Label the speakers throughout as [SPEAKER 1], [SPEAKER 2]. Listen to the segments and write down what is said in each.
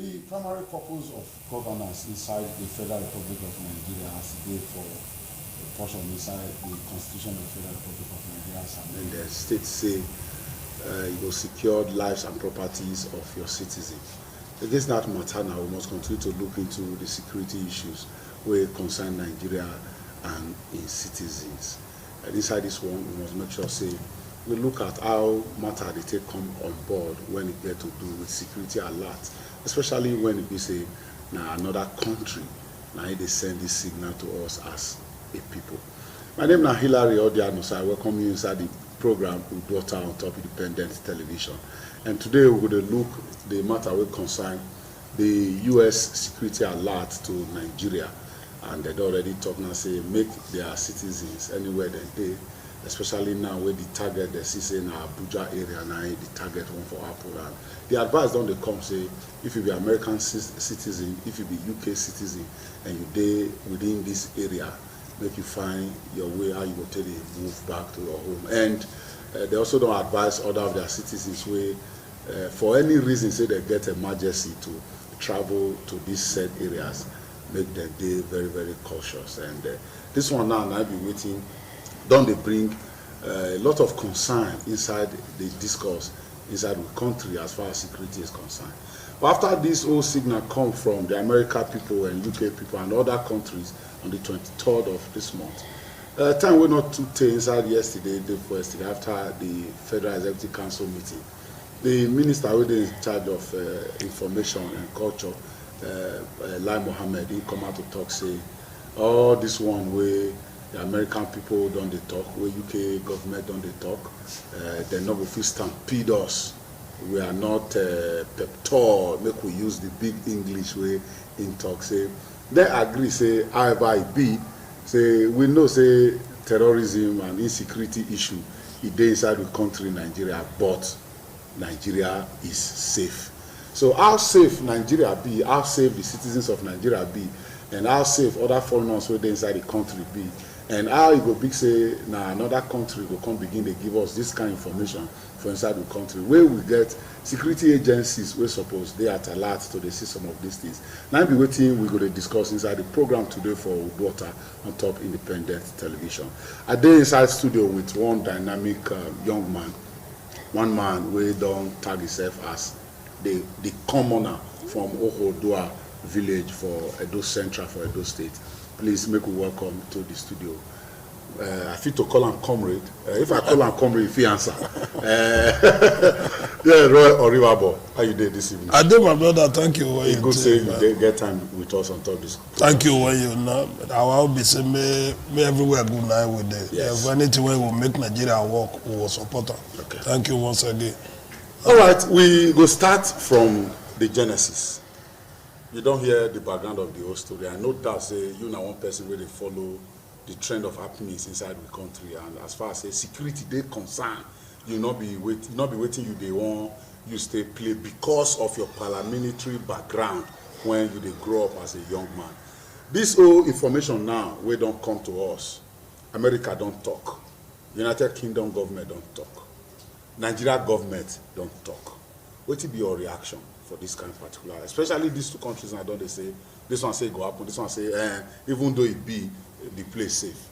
[SPEAKER 1] The primary purpose of governance inside the Federal Republic of Nigeria has been for a portion inside the Constitution of the Federal Republic of Nigeria.
[SPEAKER 2] And the state say you will secure lives and properties of your citizens. Against that matter now, we must continue to look into the security issues where concern Nigeria and its citizens. And inside this one, we must make sure say we look at how matter they take come on board when it get to do with security alert, especially when it be say now another country now they send this signal to us as a people. My name is Hilary Odiano, so I welcome you inside the program UDUOTA on Top Independent Television. And today we're going to look the matter will concern the U.S. security alert to Nigeria. And they'd already talked now say make their citizens anywhere they especially now where the target they see say in Abuja area now the target one for Apple. And the advice don't they come say if you be American citizen, if you be UK citizen, and you stay within this area, make you find your way how you go take it move back to your home. And they also don't advise other of their citizens where for any reason say they get emergency to travel to these said areas, make them day very, very cautious. And this one now, and I've been waiting, don't they bring a lot of concern inside the discourse inside the country as far as security is concerned. But after this whole signal come from the American people and UK people and other countries on the 23rd of this month, time we not took inside yesterday, day before yesterday, after the Federal Executive Council meeting, the minister who is in charge of information and culture, Lai Mohammed, he come out to talk, say, oh, this one way the American people don't they talk, where UK government don't they talk, they're not going to stampede us. We are not peptor, make we use the big English way in talk, say, they agree, say, however it be, say, we know, say, terrorism and insecurity issue, it is inside the country, Nigeria, but Nigeria is safe. So how safe Nigeria be, how safe the citizens of Nigeria be, and how safe other foreigners who are inside the country be, and how it go big say now another country will come begin to give us this kind of information for inside the country, where we get security agencies we suppose they at alert to the system of these things. Now be waiting, we're going to discuss inside the program today for UDUOTA on Top Independent Television. I did inside studio with one dynamic young man, one man we don't tag himself as the commoner from Ohodua village for Edo Central for Edo State. Please make we welcome to the studio. I feel to call him comrade. If I call him comrade, if he answer. Yeah, Roy Oriwabo, how you did this evening?
[SPEAKER 3] I did, my brother. Thank you.
[SPEAKER 1] It's good saying you get time with us on top this.
[SPEAKER 3] Thank you. When you know, I will be saying me everywhere good night with it. Yes. If anything will make Nigeria work, we will support them. Okay. Thank you once again.
[SPEAKER 1] All right, we go start from the genesis. You don't hear the background of the whole story. I know that say you now one person where they follow the trend of happenings inside the country, and as far as say security they concern, you not be waiting you they want you stay play because of your paramilitary background when you they grow up as a young man. This whole information now we don't come to us. America don't talk. United Kingdom government don't talk. Nigeria government don't talk. What will be your reaction for this kind of particular, especially these two countries now don't they say, this one say go happen, this one say, even though it be the place safe?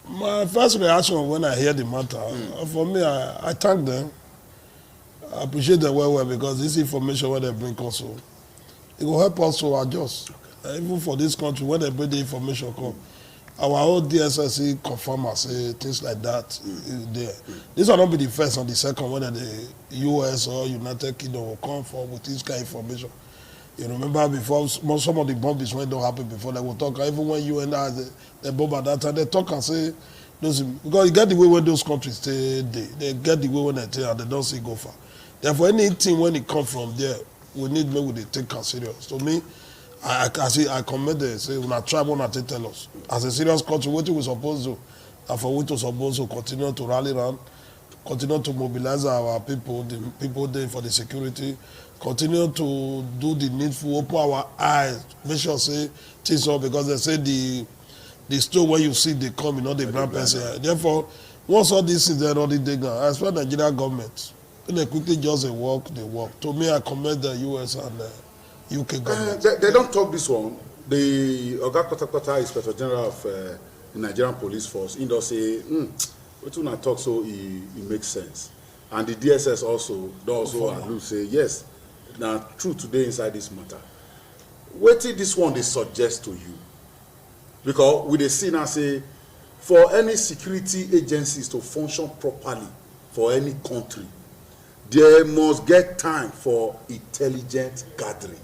[SPEAKER 3] My first reaction when I hear the matter, for me, I thank them. I appreciate them well because this information when they bring also, it will help us to adjust. Okay. Even for this country, when they bring the information come, our own DSSC confirm us, things like that there. This will not be the first or the second when the US or United Kingdom will come forward with this kind of information. You remember before, some of the bombings when don't happen before, they will talk, even when you and I, they bomb at that time, they talk and say, those, because you get the way when those countries stay, they get the way when they tell and they don't see go far. Therefore, anything when it comes from there, we need maybe they take us serious. To me, I commend them, say, when I try, when I tell us, as a serious country, what we supposed to, and for we to supposed to continue to rally around, continue to mobilize our people, the people there for the security, continue to do the needful, open our eyes, make sure say things up, because they say the store where you see they come, you know, the blind person. Therefore, once all this is there, all the day gone, as far as Nigerian government, when they quickly just they work. To me, I commend the US UK government.
[SPEAKER 1] They don't talk this one. The Oga Kotakota Inspector General of the Nigerian Police Force, he does say, what when I talk so it makes sense. And the DSS also allude say, yes, now true today inside this matter. What till this one they suggest to you? Because we dey see now say, for any security agencies to function properly for any country, they must get time for intelligent gathering.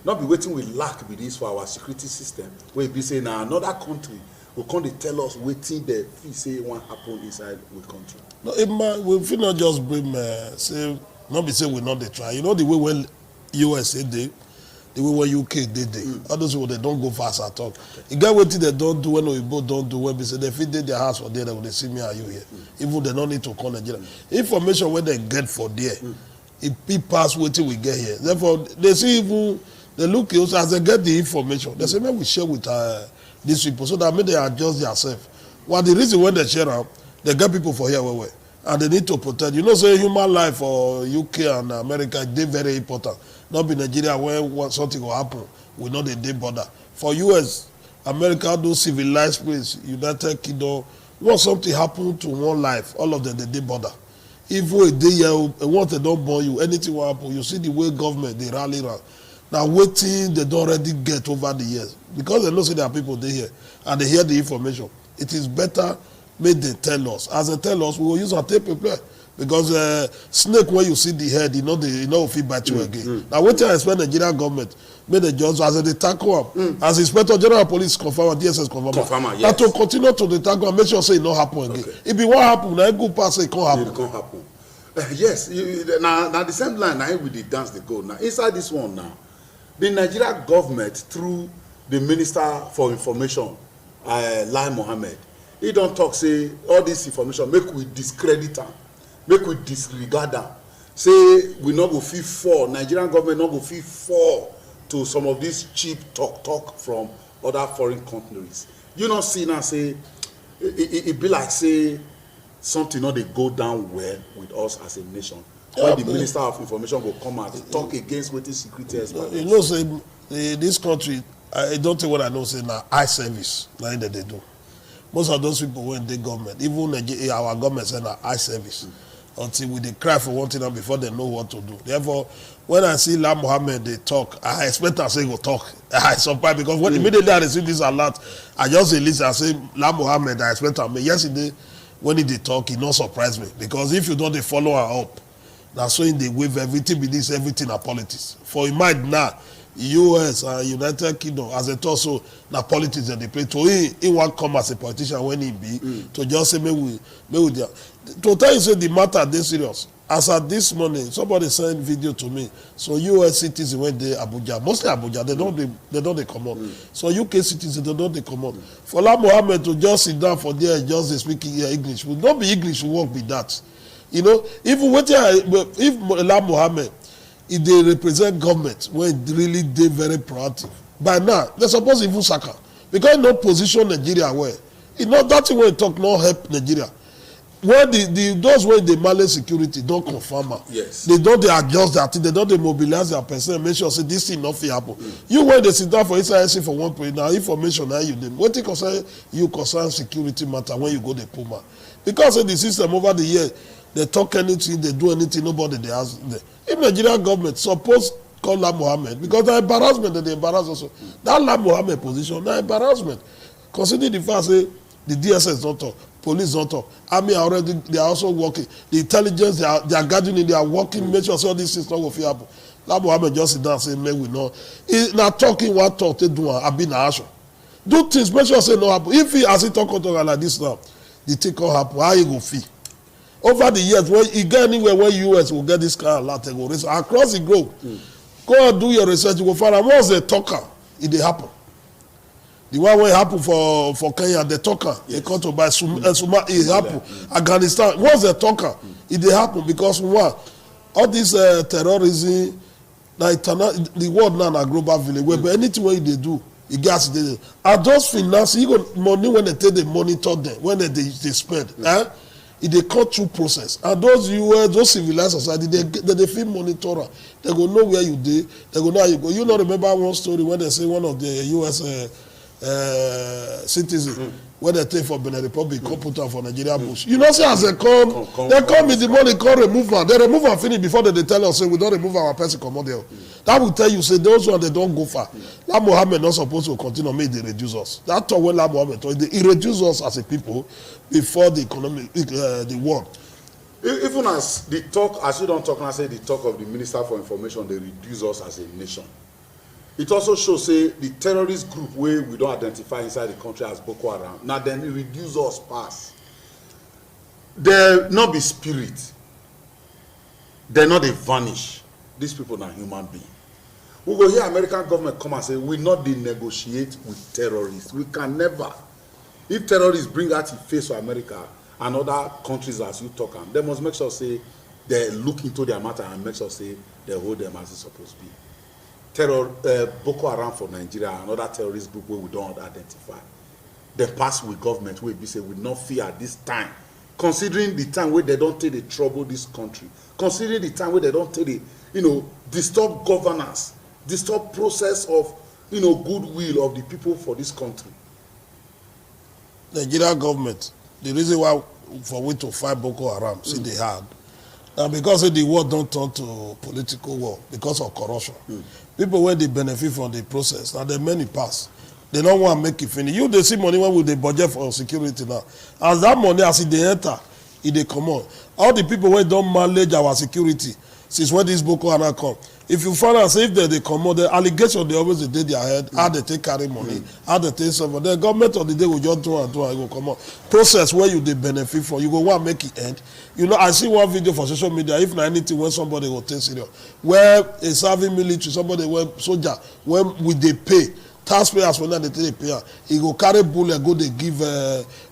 [SPEAKER 1] Not be waiting we lack with this for our security system. We be saying now another country will come to tell us waiting the fee say one happen inside we country.
[SPEAKER 3] No, we feel not just bring say not be say we not they try. You know the way when USA they the way when UK they all those people they don't go fast at all. Okay. You get what they don't do when we both don't do when we say they fit their house for there when they see me are you here. Even they don't need to call Nigeria. Information when they get for there, it pass waiting we get here. Therefore they see even they look also as they get the information. They say maybe we share with these people so that maybe they adjust themselves. Well, the reason when they share out, they get people for here where and they need to protect. You know, say human life for UK and America, they very important. Not be Nigeria where something will happen, we know they bother. For US, America, those civilized place, United Kingdom, when something happen to one life, all of them they bother. Even a day once they don't born you, anything will happen. You see the way government they rally around. Now waiting they don't already get over the years because they know say there are people they hear and they hear the information. It is better make they tell us. As they tell us, we will use our tape replay because snake when you see the head, you know if it bite you again. Now wait till I expect Nigerian government make the judge as they tackle him. As Inspector General Police confirm and DSS confirm. Yes. Now to continue to the tackle and make sure say it not happen again. Okay. If it won't happen, now it go pass it can't happen.
[SPEAKER 1] It can't happen. Yes, now the same line now with the dance they go now inside this one now. The Nigerian government, through the Minister for Information, Lai Mohammed, he don't talk, say, all this information, make we discredit them, make we disregard them. Say, we not go feel for, Nigerian government not go feel for to some of this cheap talk from other foreign countries. You not see now, say, it be like, say, something not they go down well with us as a nation. When the Minister of Information will come out to talk against what is security experts.
[SPEAKER 3] You know, say this country, I don't think what I know say now eye service, like that they do. Most of those people when they government, even our government say now eye service. Until we they cry for one thing and before they know what to do. Therefore, when I see Lai Mohammed they talk, I expect I say go talk. I surprised because when immediately I receive this alert, I just listen and say Lai Mohammed, I expect him. Yesterday when he talk, he not surprise me because if you don't they follow her up. That's why they wave everything with this, everything are politics. For in mind now, US and United Kingdom, as a torso, now politics that they play. To he won't come as a politician when he be, to just say, maybe to tell you, say the matter, they serious. As at this morning, somebody sent video to me. So US citizens went there, Abuja, mostly Abuja, they don't come out. So UK citizens, they don't come out. For Lai Mohammed to just sit down for there, just speaking English, would not be English, will work with that. You know, even if Lai Mohammed, if they represent government, when really they very proactive, by now they're supposed to even sack her because no position Nigeria where. You know that thing when you talk not help Nigeria. When those when they manage security don't confirm her.
[SPEAKER 1] Yes.
[SPEAKER 3] They don't they adjust that thing, they don't they mobilize their person, make sure say this thing not happen. You when they sit down for SIC for one point now information now you them. What concern security matter when you go to Puma. Because of the system over the years. They talk anything, they do anything, nobody they ask them. If Nigerian government suppose call Lai Mohammed, because the embarrassment that they embarrass also. That Lai Mohammed position, that embarrassment. Consider the fact say the DSS don't talk, police don't talk, army are already they are also working, the intelligence they are gathering, they are working, make sure all these things not go happen. Lai Mohammed just sit down and say, man, we know. Now talking what talk they do I've been action. Do things, make sure say no happen. If he as he talk like this now, the thing can happen, how you go feel? Over the years, when you get anywhere where US will get this kind of lot, go across the globe. Go and do your research. You go find out what's the talker. It dey happen. The one where happen for Kenya, the talker. They come to buy Suma. It happen. Afghanistan. What's the talker? It dey happen because one, all this terrorism, like the world now na global village. Where anything where they do, it gets there. And those finance, you got money when they take the monitor them when they spend. dey come through process, and those those civilized society they fit monitor am. They go know where you dey, they go know how you go. You know, remember one story when they say one of the US citizen wey they take for Benin Republic come put am for Nigeria bush. You know, say as they come in the morning, come remove am. They remove am finish before they tell us say we don't remove our person comot there. That will tell you say those ones they don't go far. La Mohammed not supposed to continue make they reduce us. That talk when La Mohammed talk, they reduce us as a people before the economic the world.
[SPEAKER 1] Even as the talk, as you don't talk now, say the talk of the Minister for Information, they reduce us as a nation. It also shows, say, the terrorist group where we don't identify inside the country as Boko Haram. Now then it reduce us past. They not be spirit. They not they vanish. These people are human beings. We go hear American government come and say, we not dey negotiate with terrorists. We can never. If terrorists bring out the face of America and other countries as you talk, they must make sure, say, they look into their matter and make sure, say, they hold them as it's supposed to be. Boko Haram for Nigeria and other terrorist group where we don't identify. They pass with government where we say we not fear at this time, considering the time where they don't take the trouble this country, considering the time where they don't take the, disturb governance, disturb process of, goodwill of the people for this country.
[SPEAKER 3] Nigeria government, the reason why for we to fight Boko Haram, see they had, and because the war don't turn to political war because of corruption. People when they benefit from the process, and the many pass, they don't want to make it finish. You they see money when we they budget for security now. As that money as they enter, they come on. All the people when don't manage our security since when this Boko Haram come. If you find out, say if they come on, the allegation they always they their head, how they take carry money, how they take something. The government of the day will just do and go come on. Process where you they benefit from, you go want to make it end. I see one video for social media, if not anything, when somebody will take serious, where a serving military, somebody when soldier, when we they pay, taxpayers when they take pay, he go carry bullet, go they give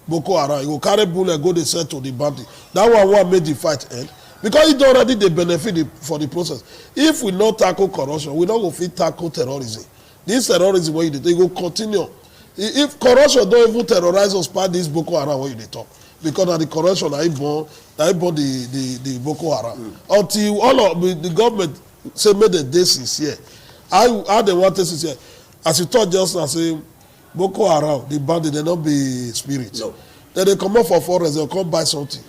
[SPEAKER 3] Boko Haram, he go carry bullet, go they sell to the bandit. That one made the fight end. Because it already they benefit for the process. If we not tackle corruption, we not go fit tackle terrorism. This terrorism where they go continue. If corruption don't even terrorize us part this Boko Haram where they talk. Because of the corruption I born the Boko Haram. Until all of the government say made the day sincere. How they want to sincere. As you thought just now say Boko Haram, the bandit they not be spirit. No. Then they come up for forest, they'll come buy something.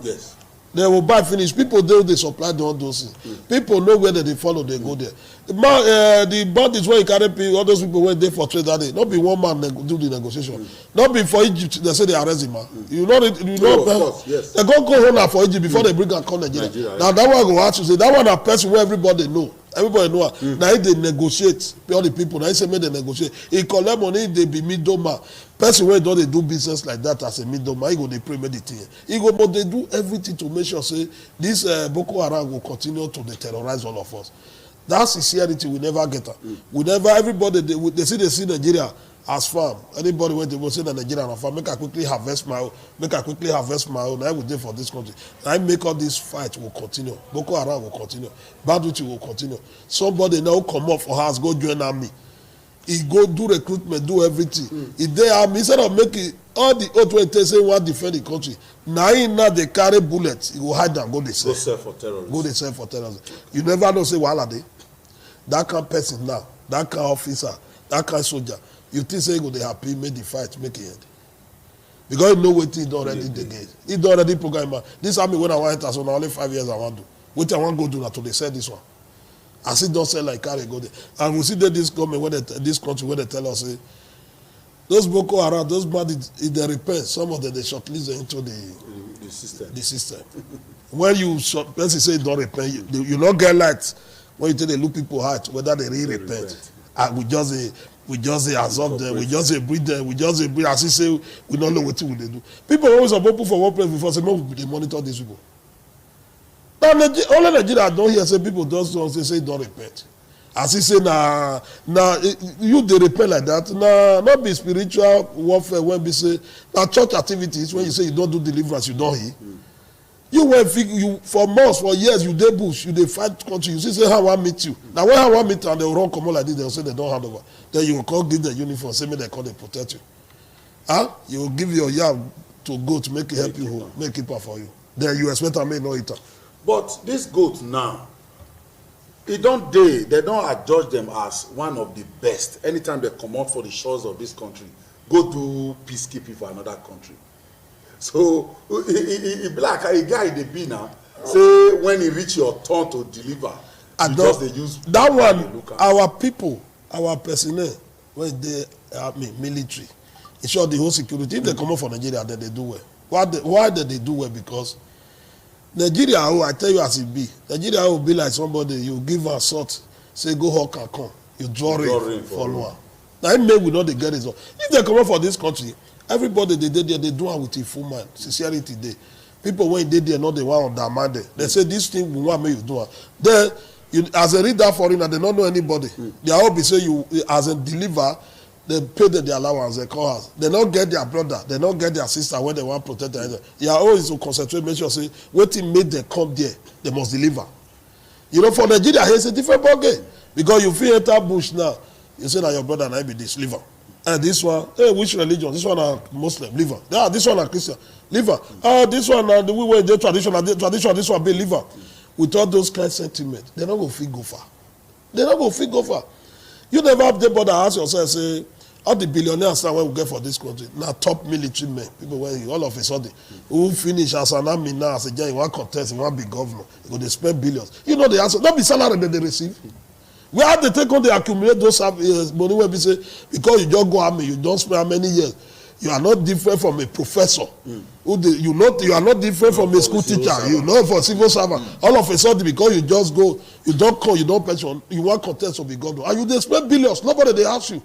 [SPEAKER 1] Yes.
[SPEAKER 3] They will buy finish. People they supply all those things. People know where they follow, they go there. The bandits where you carry people, all those people went there for trade that day. Not be one man do the negotiation. Not be for Egypt, they say they arrest him. You know,
[SPEAKER 1] of course, yes.
[SPEAKER 3] They go home for Egypt before they bring and come Nigeria. Now that one go ask you say that one a person where everybody know. Everybody know. Now if they negotiate, all the people, now he say make they negotiate. He collect money, they be middleman. Person where don't they do business like that as a middleman, he go they pray meditate. He go, but they do everything to make sure say this Boko Haram will continue to terrorize all of us. That sincerity we never get. We never. Everybody they see Nigeria as farm. Anybody when they will say that Nigeria as farm, make I quickly harvest my own. Make I quickly harvest my own. I will do for this country. I make all this fight will continue. Boko Haram will continue. Banditry will continue. Somebody now come up for house, go join army. He go do recruitment, do everything. If they army, instead of making all the oath when they say want defend the country, now they carry bullets. He will hide them, go they sell.
[SPEAKER 1] Go sell for terrorism.
[SPEAKER 3] Go they sell for terrorism. You never know say wahala dey. That kind of person now, that kind of officer, that kind of soldier, you think say go they happy, make the fight, make it end. Because you know what he already the game. He already program. This army when I want to enter, so now only 5 years I want to do. What I want to go do now to they sell this one. As it don't sell like carry go there. And we see that this government when this country where they tell us say those Boko Haram, those bandits, if they repent, some of them they shortlist them into the system. When you person say don't repent, you not get light when you tell they look people heart whether they really repent. And we just absorb them, we just breed them, we just breed as he say we don't know what they do. People always are put for one place before say no, they monitor these people. Now only Nigeria don't hear say people don't say don't repent. As he say now you they repent like that. Now not be spiritual warfare when we say now church activities when you say you don't do deliverance, you don't hear. You for months, for years, you dey bush, you dey fight country. You see, say how I meet you. Now when how I meet you and they will run come on like this, they will say they don't hand over. Then you will call give the uniform, say me they call they protect you. You will give your yam to goat make it help you make it for you. Then you expect I may not eat.
[SPEAKER 1] But this goat now, they don't adjudge them as one of the best. Anytime they come out for the shores of this country, go do peacekeeping for another country. So it be like a guy in the bin now. Say when he reach your turn to deliver, you just they use
[SPEAKER 3] that one. Our people, our personnel, when they military, in short the whole security. If they come out for Nigeria, then they do well. Why did they do well? Because Nigeria, I tell you as it be, Nigeria will be like somebody you give a salt, say go hawk and come, you draw rain, follow her. Now it may we not they get result. If they come out for this country, everybody they did there, they do it with a full mind, sincerity there. People when they there, not the one on that man there. They say this thing we want me you do it. Then you as a reader foreigner, they don't know anybody. They all be say you as a deliver. They pay their allowance, they call us. They don't get their brother, they don't get their sister when they want to protect them. You are always to concentrate, make sure say, waiting made them come there, they must deliver. You know, for Nigeria, it's a different ballgame. Because you feel enter bush now, you say that your brother and I be this, liver. And this one, hey, which religion? This one are Muslim, liver. Yeah, this one are Christian, liver. This one are the way they tradition, this one be liver. With all those kind of sentiments, they don't go fit go far. They don't go fit go far. You never have the bother ask yourself, say, all the billionaires now when we get for this country, now top military men, people when all of a sudden, who finish as an army now, as a guy, one contest, one big governor, they spend billions. You know the answer, not be salary that they receive. Where have they take on, they accumulate those money where we say, because you just go army, you don't spend how many years. You are not different from a professor. You are not different from a school teacher. You know for civil servant. All of a sudden, because you just go, you don't call, you don't pension, you want contest to be governor. And you spend billions. Nobody they ask you.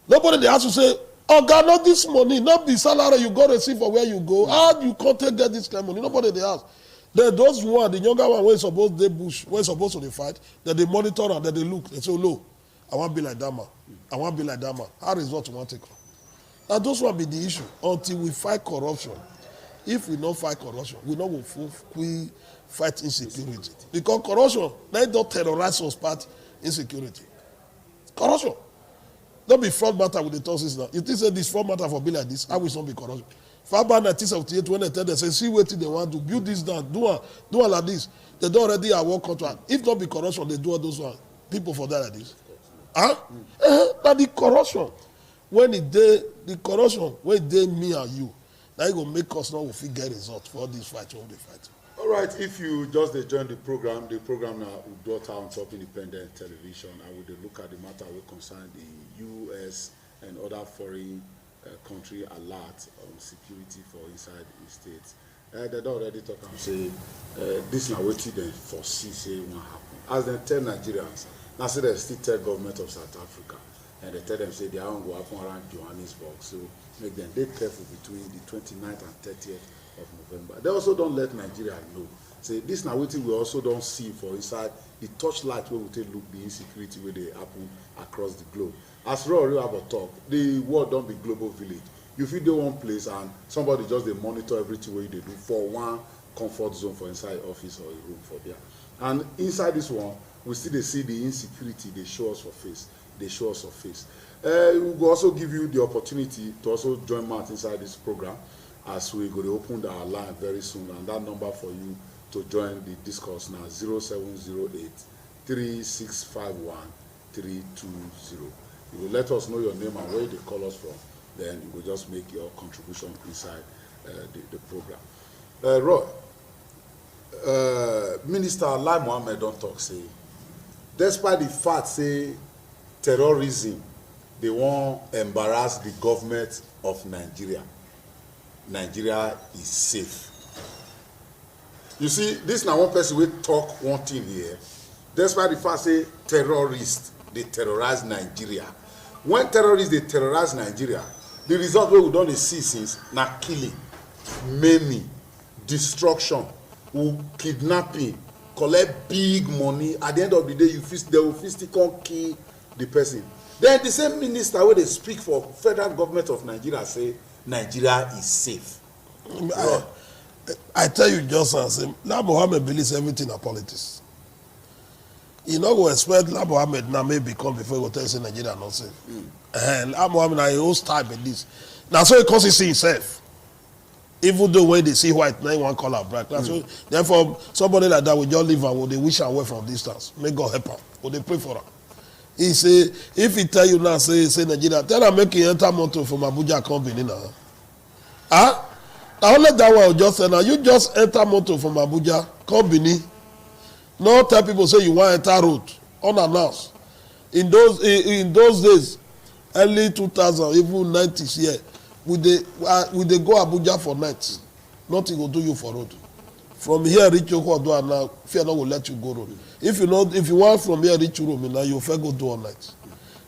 [SPEAKER 3] Nobody they ask you say, oh God, not this money, not the salary you go receive for where you go. How you can't get this kind of money? Nobody they ask. Then those one, the younger one, when supposed they bush, when supposed to fight, then they monitor and then they look. They say, oh, no, I want to be like that man. I want to be like that man. How result you want to take? Now those will be the issue until we fight corruption. If we don't fight corruption, we don't we fight insecurity. Because corruption, they don't terrorize us part insecurity. Corruption. Don't be fraud matter with the tosses now. You think say this fraud matter for be like this, I will not be corruption. Far back 1978 when they tell them, say, see what they want to build this down, do it like this. They don't already have work contract. If not be corruption, they do all those ones. People for that like this. Huh? Now the corruption. When the corruption, when they me and you, now it will make us now we get results for all these fights, all the fights.
[SPEAKER 1] All right, if you just join the program now UDUOTA on Top Independent Television, I will look at the matter will concern the U.S. and other foreign country alert on security for inside the states. They don't already talk and say this now what they foresee say what happen. As they tell Nigerians, now say they still tell government of South Africa. And they tell them, say, they are going to happen around Johannesburg. So make them be careful between the 29th and 30th of November. They also don't let Nigeria know. Say, this now waiting we also don't see for inside the torchlight where we take look the insecurity where they happen across the globe. As Rory have a talk, the world don't be global village. You feel they one place and somebody just they monitor everything where they do for one comfort zone for inside office or a room for there. And inside this one, we still they see the insecurity they show us for face. They show us of face. We will also give you the opportunity to also join Matt inside this program as we go to open our line very soon. And that number for you to join the discourse now 0708 3651 320. You will let us know your name and where they call us from. Then you will just make your contribution inside the program. Roy, Minister Lai Mohammed don't talk say, despite the fact say terrorism, they won't embarrass the government of Nigeria. Nigeria is safe. You see, this now one person will talk one thing here. Despite the fact say terrorists, they terrorize Nigeria. When terrorists they terrorize Nigeria, the result we don't see since now killing, maiming, destruction, kidnapping, collect big money. At the end of the day, they will physically kill the person. Then the same minister where they speak for federal government of Nigeria say Nigeria is safe.
[SPEAKER 3] I tell you just as La Mohammed believes everything in politics. You know go expect La Mohammed now may become before he will tell you say Nigeria not safe. And La Mohammed now he whole style with this. Now so he calls see himself. Even though when they see white, now one color black. So therefore, somebody like that will just leave and will they wish away from distance. May God help him. Will they pray for him? He say, if he tell you now, say Nigeria, tell him make you enter motor from Abuja company now. Ah? I only that one will just say now, you just enter motor from Abuja company. No tell people say you want to enter road unannounced. In those days, early 2000, even 90s here, we dey go Abuja for night. Nothing will do you for road. From here reach Okodo and now, fear not will let you go road. If you want from here reach Rome now, you fair go do all night.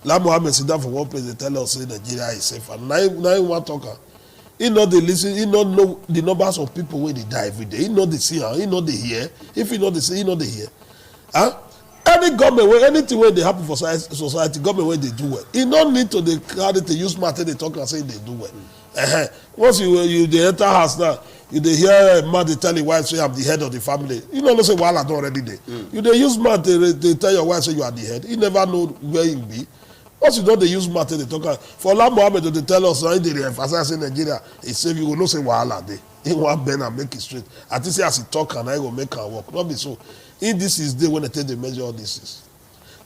[SPEAKER 3] La Mohammed sit down for one place, they tell us say Nigeria is safe. And now he want talker. He know they listen, he not know the numbers of people when they die every day. He know they see, he know they hear. If he know they see, he know they hear. Huh? Any government, anything when they happen for society, government when they do well. He don't need to they use matter, they talk and say they do well. Once you they enter house now, you they hear man they tell your wife say I'm the head of the family. You know say well I don't already there. You they use man they tell your wife say you are the head. You never know where you be. Once you don't they use matter they talk. For La Mohammed they tell us now they emphasize in Nigeria, he say you will not say wahala dey. He want bend and make it straight. I think say as he talk and I go make am work. Not be so. In this is day when they take the measure all these things.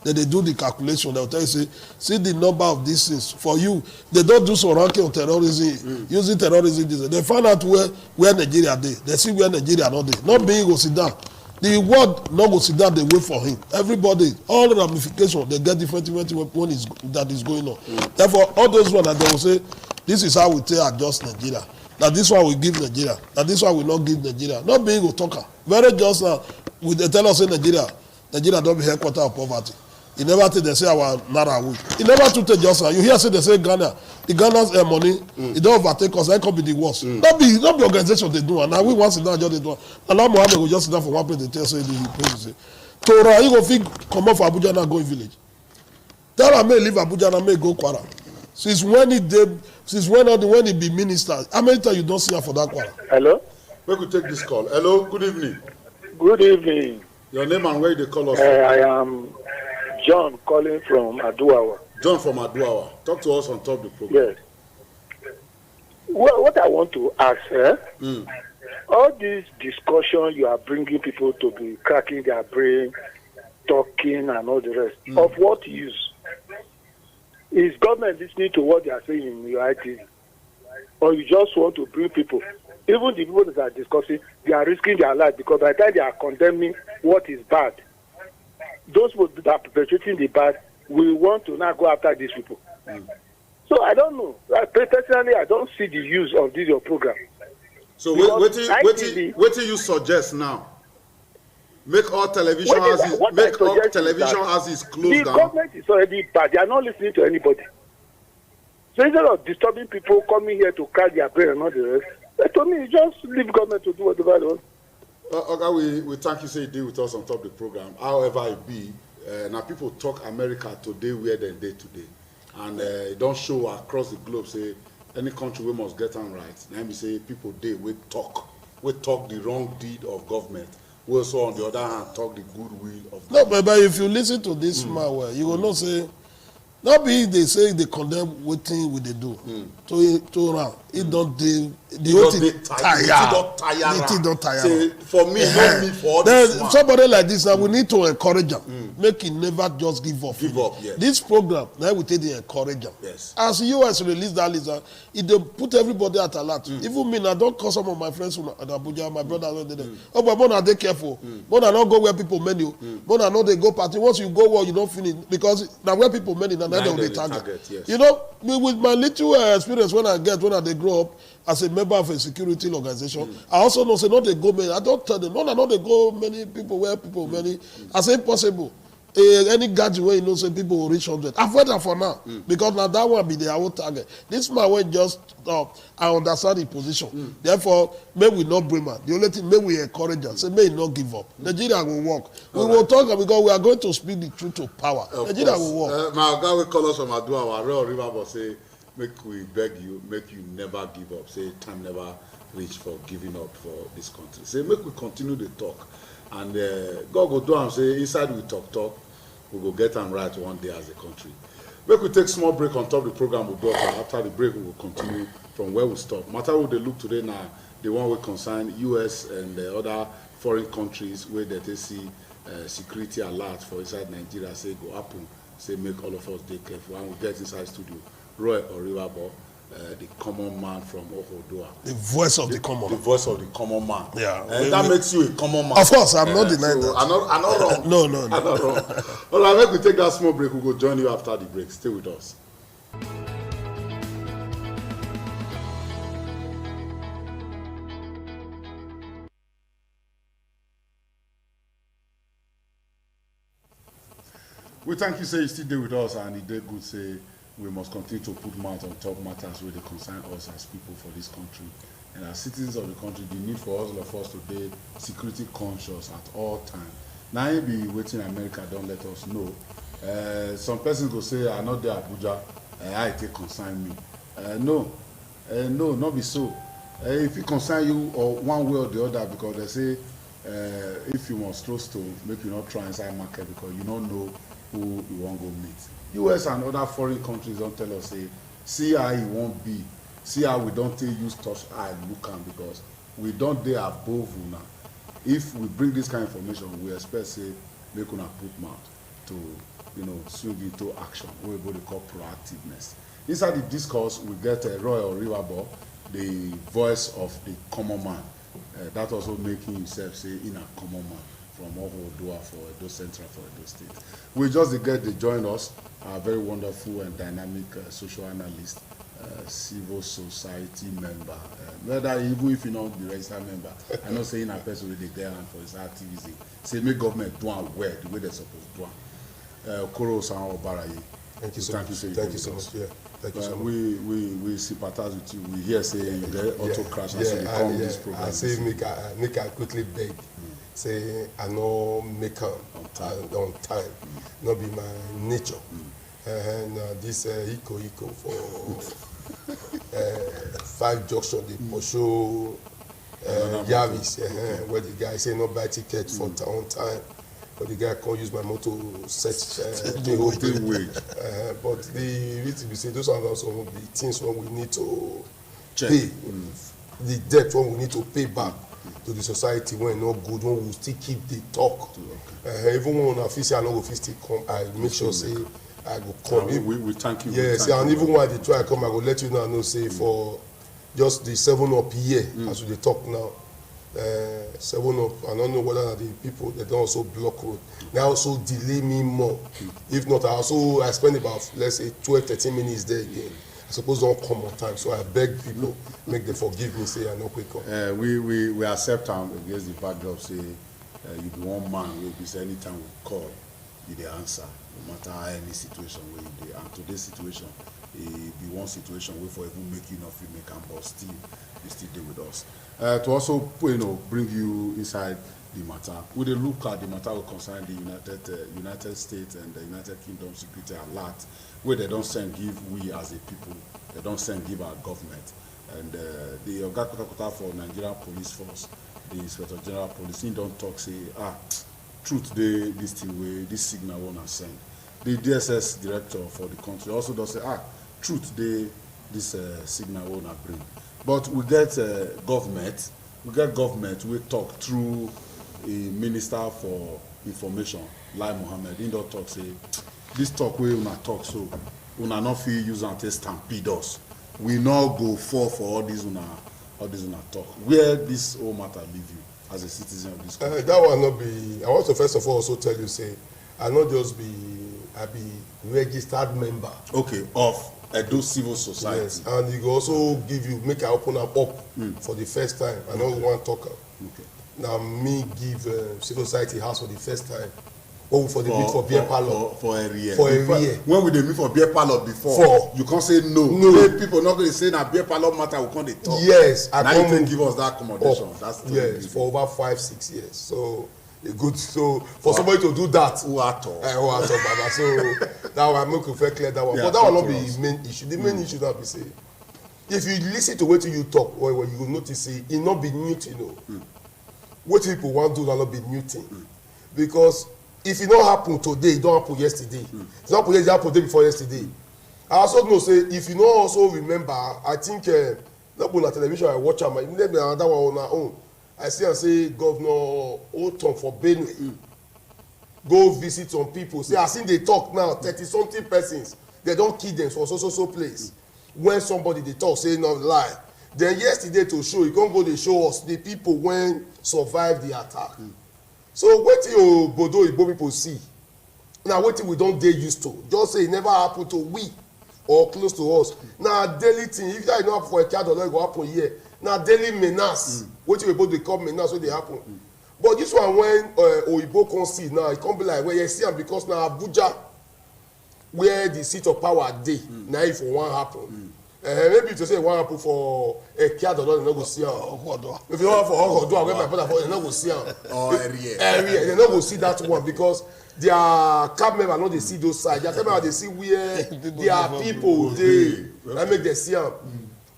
[SPEAKER 3] Then they do the calculation. They will tell you, see the number of these things. For you, they don't do some ranking of terrorism, using terrorism. They find out where Nigeria is. They see where Nigeria not there. Not being go sit down. The world not go sit down, they wait for him. Everybody, all the ramifications, they get different when that is going on. Therefore, all those ones that they will say, this is how we take adjust Nigeria. That this one we give Nigeria. That this one we not give Nigeria. Not being go talker. Very just now, they tell us in Nigeria don't be headquarter of poverty. You never think they say our Naira weak. You never to take just now. You hear say they say Ghana, the Ghana's money, it don't overtake us. That could be the worst. Not be organization they do. And now we want to sit down just they do. And now Mohammed will just sit down for one place. They tell say the place say, Torah, you go think come up for Abuja and go in village. Tell her may leave Abuja and may go Kwara. Since when he be minister, how many times you don't see her for that Kwara?
[SPEAKER 4] Hello.
[SPEAKER 1] We could take this call. Hello, good evening.
[SPEAKER 4] Good evening.
[SPEAKER 1] Your name and where they call us?
[SPEAKER 4] I am John calling from UDUOTA.
[SPEAKER 1] John from UDUOTA. Talk to us on top of the program.
[SPEAKER 4] Yes. What I want to ask, all this discussion you are bringing people to be cracking their brain, talking and all the rest, of what use? Is government listening to what they are saying in your ITV? Or you just want to bring people? Even the people that are discussing, they are risking their life because by the time they are condemning what is bad, those that are perpetrating the bad will want to now go after these people. So I don't know. Personally, I don't see the use of this your program.
[SPEAKER 1] So what do you suggest now? Make all television houses close down.
[SPEAKER 4] The government is already bad. They are not listening to anybody. So instead of disturbing people coming here to crack their brain and all the rest, to me, just leave government to do whatever they want.
[SPEAKER 1] Okay, we thank you say you deal with us on top of the program. However it be, now people talk America today where they dey today. And it don't show across the globe say any country we must get on right. Now we say people dey we talk the wrong deed of government. We also on the other hand talk the goodwill of government.
[SPEAKER 3] No, but if you listen to this man well, you will not say not be they say they condemn what thing we they do to round. It don't the whole thing tire.
[SPEAKER 1] Say, for me, not me for all
[SPEAKER 3] then
[SPEAKER 1] this
[SPEAKER 3] somebody like this now we need to encourage them. Make it never just give up.
[SPEAKER 1] Yes.
[SPEAKER 3] This program now we take the encourage them.
[SPEAKER 1] Yes.
[SPEAKER 3] As US release that list, it they put everybody at alert. Even me now don't call some of my friends from Abuja, my brother. Oh, but more they careful. More not go where people many. More not they go party. Once you go where you don't finish because now where people many now they target.
[SPEAKER 1] Yes.
[SPEAKER 3] You know, with my little experience when I they grow up as a member of a security organization, I also know say not they go many. I don't tell them no they go many people where people many. I say possible. Any gadget where you know say people will reach 100. I've heard that for now because now that one be their own target. This man went just I understand the position. Therefore, may we not bring man. The only thing may we encourage them. Say may not give up. Nigeria will work. We will talk because we are going to speak the truth to power. Nigeria will work.
[SPEAKER 1] My guy will call us from UDUOTA, River, but say make we beg you, make you never give up. Say time never reach for giving up for this country. Say make we continue the talk. And God go do and say inside we talk, we will get them right one day as a country.
[SPEAKER 2] We could take small break on top of the program with UDUOTA. After the break, we will continue from where we stop. Matter what they look today now, the one we concern US and the other foreign countries where they see security alert for inside Nigeria, say go happen, say make all of us take careful. And we get inside studio, Roy or Riverbo, the common man from UDUOTA.
[SPEAKER 3] The voice of the common man.
[SPEAKER 2] The voice of the common man.
[SPEAKER 3] Yeah.
[SPEAKER 2] And that makes you a common man.
[SPEAKER 3] Of course, I'm not denying that.
[SPEAKER 2] I'm not wrong.
[SPEAKER 3] No.
[SPEAKER 2] I'm not wrong. All right, make we take that small break. We'll go join you after the break. Stay with us. We thank you, say you still there with us, and it did good say we must continue to put mouth on top matters where they concern us as people for this country. And as citizens of the country, the need for all of us to be security conscious at all times. Now you be waiting America, don't let us know. Some persons go say, I'm not there Abuja, I take concern me. No, not be so. If it concern you or one way or the other, because they say if you must throw stone, make you not try inside market because you don't know who you want to go meet. US and other foreign countries don't tell us, say, see how it won't be. See how we don't use touch eye look am because we don't dey above una. If we bring this kind of information, we expect say make una put mouth to swing into action. We go to call proactiveness. Inside the discourse, we get Roy Riverbo, the voice of the common man. That also making himself say in a common man from UDUOTA for Edo Central for Edo State. We just get to join us, a very wonderful and dynamic social analyst, civil society member. Whether even if you not be registered member, I'm not saying a person with the hand for his activism. Say make government do it well the way they're supposed to do it. Koro San Obaraye.
[SPEAKER 5] Thank you so much. Thank you so much. Yeah. Thank you so much.
[SPEAKER 2] We sympathize with you. We hear say you get auto crash and so you come this program.
[SPEAKER 5] I say make I quickly beg. Say I no make am on time. Not be my nature. And this Iko for 5 junction the Posho Yavis, where the guy say no buy ticket for on time. But the guy can't use my motor set the whole thing. But the reason we say those are also the things when we need to pay. The debt when we need to pay back to the society when not good, when we still keep the talk. Even when I feel say I know if still come, I make sure say I go come.
[SPEAKER 2] We thank you.
[SPEAKER 5] Yes, and even when they try to come, I will let you know. I know say for just the 7-up year as we talk now. 7-up, I don't know whether the people they don't also block road. They also delay me more. If not, I spend about let's say 12-13 minutes there again. I suppose don't come on time. So I beg people, make them forgive me, say I no quick up.
[SPEAKER 2] We accept them against the backdrop, say you be one man, we say anytime we call, you the answer, no matter how any situation where you dey. And today's situation, it be one situation where for even make you not feel make am, but still you still deal with us. To also bring you inside the matter. We dey look at the matter will concern the United States and the United Kingdom security alert, where they don't send give we as a people, they don't send give our government. And the Oga Kota for Nigerian Police Force, the Inspector General Police, he don't talk say truth this thing way this signal wanna send. The DSS director for the country also does say truth this signal wanna bring. But we get government we talk through a minister for information, Lai Mohammed. He don't talk say this talk way una talk so una not feel use and take stampede us. We not go for all these una talk. Where this whole matter leave you as a citizen of this country?
[SPEAKER 5] That will not be. I want to first of all also tell you say I not just be registered member.
[SPEAKER 2] Okay, of Edo Civil Society.
[SPEAKER 5] Yes, and it will also give you make I open up for the first time. I know one talker. Okay. Now me give civil society house for the first time. Oh, for the meet for beer parlor.
[SPEAKER 2] For a year.
[SPEAKER 5] For a year.
[SPEAKER 2] When we dey meet for beer parlor before, you can't say no. No. People not going to say that beer parlor matter. We can't dey talk.
[SPEAKER 5] Yes.
[SPEAKER 2] Now you can give us that accommodation. That's
[SPEAKER 5] yes, for over 5-6 years. So good. So for somebody to do that,
[SPEAKER 2] who at all,
[SPEAKER 5] Baba. So that one make you very clear that one. Yeah, but that will not be the main issue. The main issue that we say, if you listen to what you talk, or you will notice say it not be new, what people want to do that not be new thing, because if it don't happen today, it don't happen yesterday. If it don't happen yesterday, it happen day before yesterday. I also know say if you don't also remember, I think not on television I watch am, maybe another one on our own. I see and say Governor Otom for Benue go visit some people. Say I seen they talk now 30-something persons. They don't kill them for so place. When somebody they talk say no lie. Then yesterday to show, you can't go they show us the people when survive the attack. So what you Bodo Igbo people see, now what we don't get used to. Just say it never happened to we or close to us. Now daily thing, if that not for a child or not go happen here. Now daily menace. What you Igbo they call menace, what they happen. But this one when Oyibo can see now, it can't be like where you see them because now Abuja, where the seat of power dey, now if one happen. Maybe to say one happen for a child or not, they no go see am. If you want for Ogodo, where my brother for, they no go see am. Area, they no go see that one because their cab member no dey see those sides. Their cab member dey see where their people dey, and make them see am.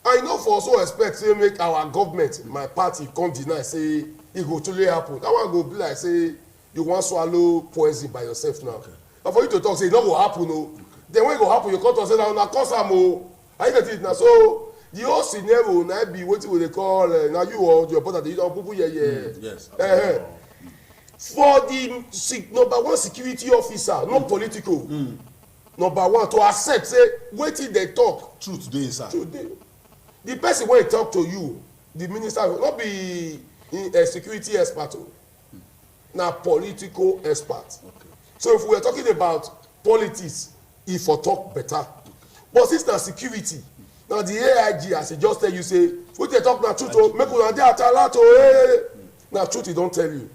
[SPEAKER 5] I know for also expect say make our government, my party, come deny say it go truly happen. That one go be like say you wan swallow poison by yourself now. But for you to talk say e no go happen o, then when e go happen you come talk say na una cause am o. I get it na so the whole scenario na be wetin we dey call na you or your brother dey don pupu yeye.
[SPEAKER 1] Yes.
[SPEAKER 5] For the number one security officer, not political. Number one to accept say wetin dey talk.
[SPEAKER 1] Truth dey inside.
[SPEAKER 5] Truth dey. The person wey talk to you, the minister no be a security expert o, na political expert.
[SPEAKER 1] Okay.
[SPEAKER 5] So if we are talking about politics, e for talk better. But since na security, na the AIG as e just tell you say wetin dey talk na truth o, make una dey alert o, na truth e don tell you.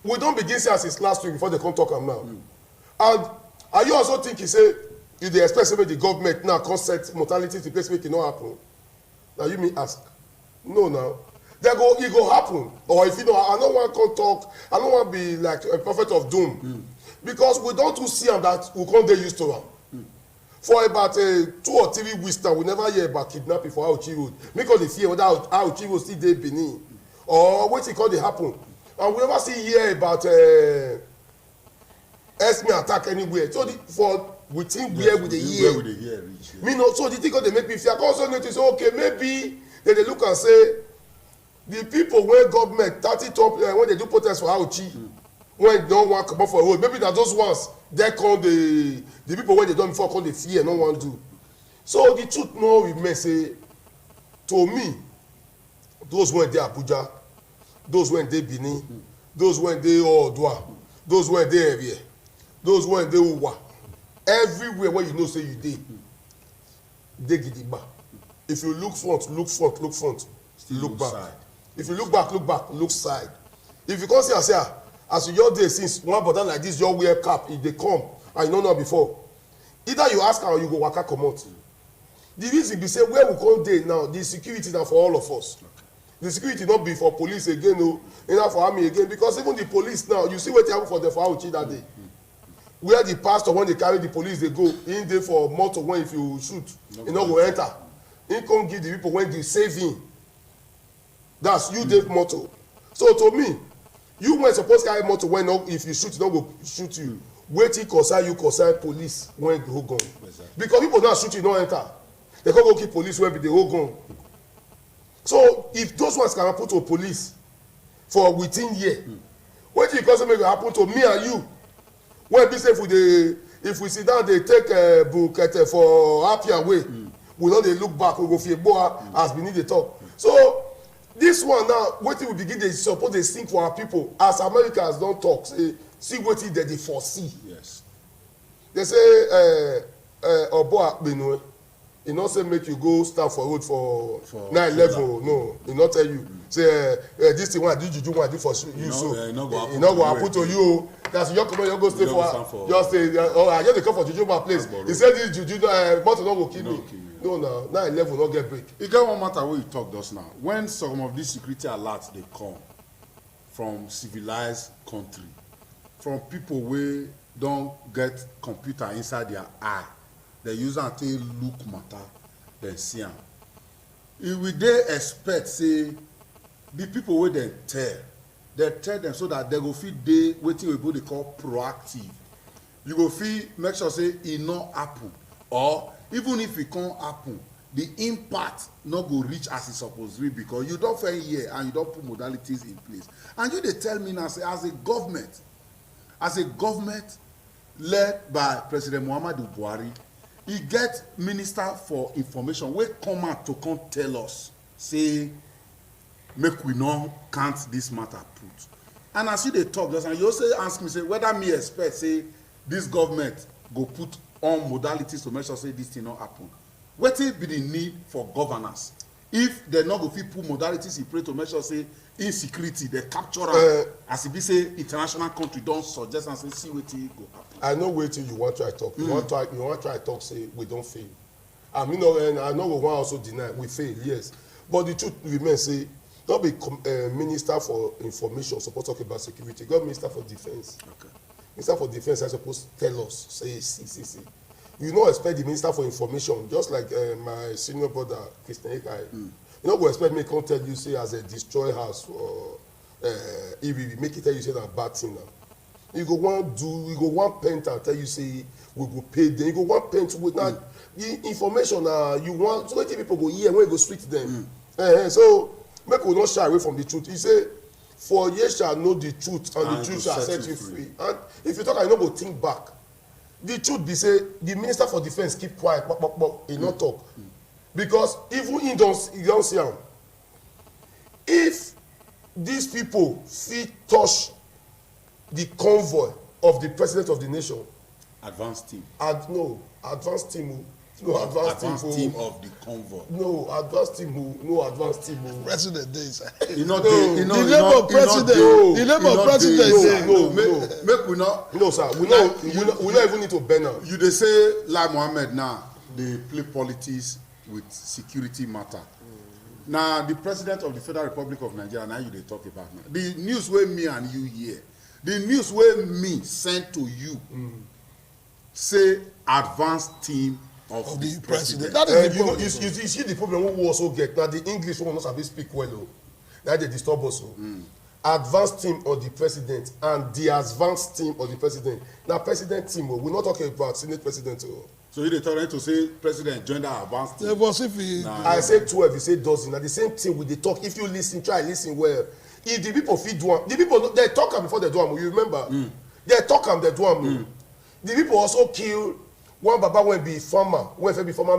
[SPEAKER 5] We don begin see am since last week before they come talk am now. And are you also thinking say you dey expect say make the government now come set mortality to place make e no happen? Na you mean ask? No now. E go happen. Or if you know, I no wan come talk, I no wan be like a prophet of doom. Because we don too see am that we come dey used to am. For about 2 or 3 weeks now, we never hear about kidnapping for Auchi Road. Make us dey fear whether Auchi Road still dey Benin or wetin come dey happen. And we never see hear about Esme attack anywhere. So for we think where we dey hear.
[SPEAKER 1] Where we dey hear reach.
[SPEAKER 5] Me no, so the thing dey make me fear. I come also notice okay maybe they dey look and say the people wey government 30 top when they do protest for Auchi when they don wan comot for road maybe na those ones dey come the people wey dey don before come dey fear no wan do. So the truth no remain say to me those wey dey Abuja, those wey dey Benin, those wey dey Oodua, those wey dey area, those wey dey Uwa, everywhere where you know say you dey gidigba. If you look front, look front, look front, look back.
[SPEAKER 1] Side.
[SPEAKER 5] If you look back, look side. If you come see and say as you just dey since one brother like this your wear cap if they come and you no know before, either you ask am or you go waka comot. The reason be say where we come dey now the security na for all of us. The security no be for police again o, not for army again because even the police now you see wetin happen for the for Auchi that day. Where the pastor when they carry the police they go in dey for motor when if you shoot e no go enter. He come give the people when they save him. That's you dey motor. So to me, you when suppose carry motor when if you shoot, no go shoot you. Wetin concern you concern police when go gun. Exactly. Because people now shoot you no enter. They come go keep police when be the whole gun. So if those ones can happen to police for within year, wetin you cause make go happen to me and you? When be say if we sit down they take book for happy away, we no dey look back we go fear boa as we need to talk. So this one now wetin we begin dey suppose dey think for our people as Americans don talk say see wetin dem dey foresee.
[SPEAKER 1] Yes.
[SPEAKER 5] They say obo akpenu e no say make you go stand for road for 9/11 no e no tell you say this thing wey I do juju wey I do for you so e no go happen to you o. That's your comot you go stay for just stay I just dey come for juju my place. He say this juju motor no go kill me. No na 9/11 no get break.
[SPEAKER 1] E get one matter wey you talk just now. When some of these security alerts dey come from civilized country, from people wey don get computer inside their eye, they use am take look matter, then see am. If we dey expect say the people wey dem tell
[SPEAKER 2] they tell them so that they go fit dey wetin oyibo dey call proactive. You go fit make sure say e no happen, or even if e come happen, the impact no go reach as e suppose reach, because you don fair hear and you don put modalities in place. And you dey tell me now say as a government led by President Muhammadu Buhari, e get minister for information wey come out to come tell us say make we no count this matter put. And as you dey talk just, and you also ask me say whether me expect say this government go put on modalities to make sure say this thing no happen. Wetin be the need for governance if dem no go fit put modalities in place to make sure say insecurity dey capture am, as e be say international country don suggest am say see wetin go happen.
[SPEAKER 5] I know wetin you wan try talk. You wan try talk say we don fail. I mean, I know we wan also deny we fail, yes, but the truth remain say no be minister for information suppose talk about security. God minister for defence. Okay. Minister for defence I suppose tell us say see. You no expect the minister for information, just like my senior brother Christian Ekai. You no go expect me come tell you say as a destroy house or if we make it tell you say na bad thing now. You go want paint and tell you say we go pay them. You go want paint with now the information you want so many people go hear when you go sweet them. So make we not shy away from the truth. He say for ye shall know the truth and the truth shall set you free. And if you talk I no go think back. The truth be say the minister for defence keep quiet, he not talk, because even he don't see am. If these people fit touch the convoy of the president of the nation,
[SPEAKER 2] advance team
[SPEAKER 5] advance team
[SPEAKER 2] of the convoy,
[SPEAKER 5] advance team
[SPEAKER 3] president dey inside.
[SPEAKER 2] The
[SPEAKER 3] labour president
[SPEAKER 2] make we not.
[SPEAKER 5] No sir, we no even need to ban am.
[SPEAKER 2] You dey say like Mohammed now dey play politics with security matter. Now the president of the Federal Republic of Nigeria now you dey talk about now. The news wey me and you hear, the news wey me send to you say advanced team of the president.
[SPEAKER 3] That is the problem.
[SPEAKER 5] You see the problem we also get now. The English one not sabi speak well o. That dey disturb us o. Advanced team of the president and the advanced team of the president. Now president team o, we not talking about senate president o.
[SPEAKER 2] So you dey tell them to say president join that advanced team.
[SPEAKER 3] Yeah, but if he,
[SPEAKER 5] I say 12, you say dozen. Now the same thing we dey talk. If you listen, try listen well. If the people fit do am, the people they talk am before they do am. You remember? They talk am, they do am. The people also kill one baba wey be former